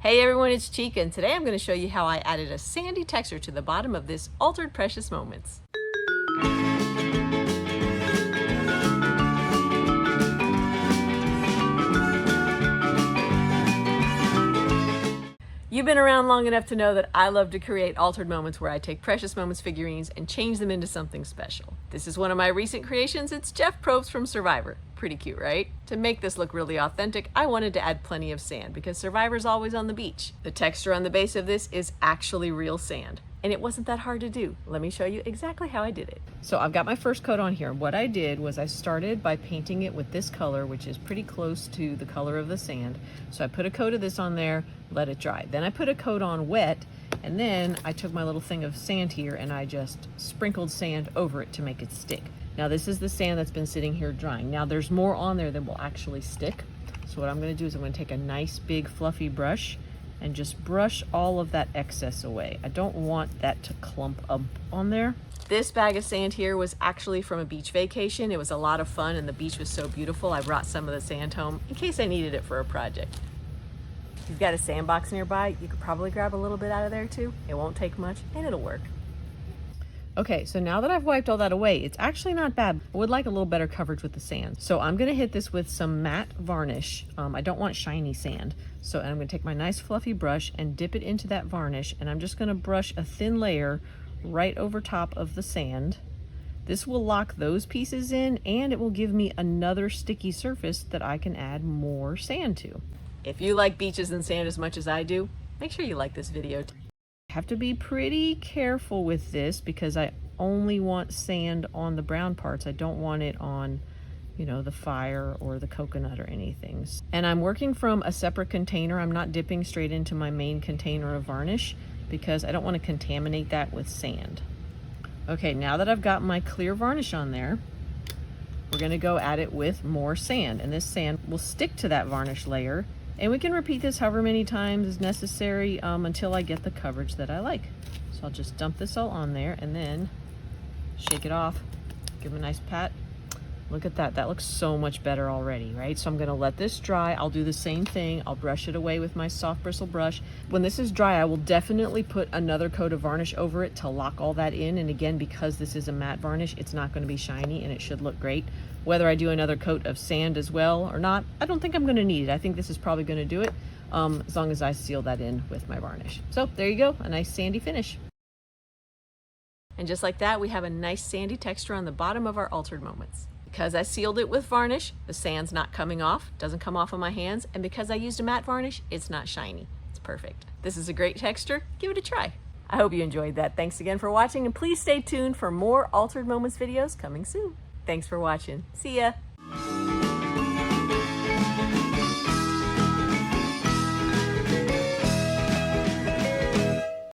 Hey everyone, it's Chica, and today I'm going to show you how I added a sandy texture to the bottom of this altered precious moments. You've been around long enough to know that I love to create altered moments where I take precious moments figurines and change them into something special. This is one of my recent creations. It's Jeff PROBST from Survivor. Pretty cute, right? To make this look really authentic, I wanted to add plenty of sand because Survivor's always on the beach. The texture on the base of this is actually real sand, and it wasn't that hard to do. Let me show you exactly how I did it. So I've got my first coat on here. What I did was I started by painting it with this color, which is pretty close to the color of the sand. So I put a coat of this on there, let it dry. Then I put a coat on wet, and then I took my little thing of sand here and I just sprinkled sand over it to make it stick. Now this is the sand that's been sitting here drying. Now there's more on there than will actually stick. So what I'm gonna do is I'm gonna take a nice big fluffy brush and just brush all of that excess away. I don't want that to clump up on there. This bag of sand here was actually from a beach vacation. It was a lot of fun and the beach was so beautiful. I brought some of the sand home in case I needed it for a project. If you've got a sandbox nearby, you could probably grab a little bit out of there too. It won't take much and it'll work. Okay, so now that I've wiped all that away, it's actually not bad. I would like a little better coverage with the sand. So I'm gonna hit this with some matte varnish. I don't want shiny sand. So I'm gonna take my nice fluffy brush and dip it into that varnish, and I'm just gonna brush a thin layer right over top of the sand. This will lock those pieces in, and it will give me another sticky surface that I can add more sand to. If you like beaches and sand as much as I do, make sure you like this video too. Have to be pretty careful with this because I only want sand on the brown parts. I don't want it on, you know, the fire or the coconut or anything. And I'm working from a separate container. I'm not dipping straight into my main container of varnish because I don't want to contaminate that with sand. Okay, now that I've got my clear varnish on there, we're gonna go at it with more sand, and this sand will stick to that varnish layer. And we can repeat this however many times as necessary until I get the coverage that I like. So I'll just dump this all on there and then shake it off, give it a nice pat. Look at that, that looks so much better already, right? So I'm gonna let this dry. I'll do the same thing. I'll brush it away with my soft bristle brush. When this is dry, I will definitely put another coat of varnish over it to lock all that in. And again, because this is a matte varnish, it's not gonna be shiny and it should look great. Whether I do another coat of sand as well or not, I don't think I'm gonna need it. I think this is probably gonna do it as long as I seal that in with my varnish. So there you go, a nice sandy finish. And just like that, we have a nice sandy texture on the bottom of our altered moments. Because I sealed it with varnish, the sand's not coming off, doesn't come off on my hands, and because I used a matte varnish, it's not shiny. It's perfect. This is a great texture. Give it a try. I hope you enjoyed that. Thanks again for watching, and please stay tuned for more Altered Moments videos coming soon. Thanks for watching. See ya.